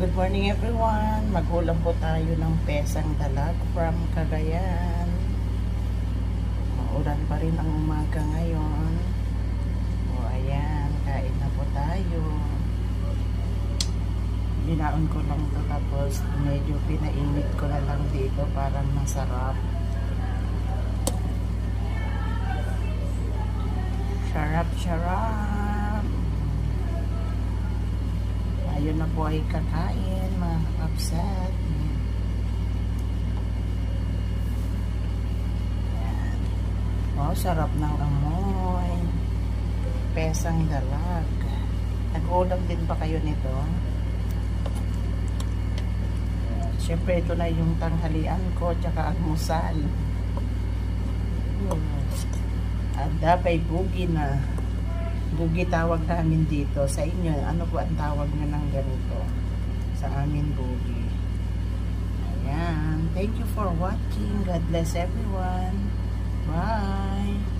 Good morning everyone. Mag-ulam po tayo ng pesang dalag from Cagayan. Maulan pa rin ang umaga ngayon. O ayan, kain na po tayo. Binaon ko lang ito tapos medyo pinainit ko na lang dito para masarap. Sarap. Ayun na po ay kakain, mga kapsat. Wow, sarap ng amoy. Pesang dalag. Nag-ulam din ba kayo nito? Siyempre, ito na yung tanghalian ko, tsaka almusal. At dapat bugi na. Bugi tawag namin dito. Sa inyo, ano po ang tawag nyo ng ganito? Sa amin, bugi. Ayan. Thank you for watching. God bless everyone. Bye.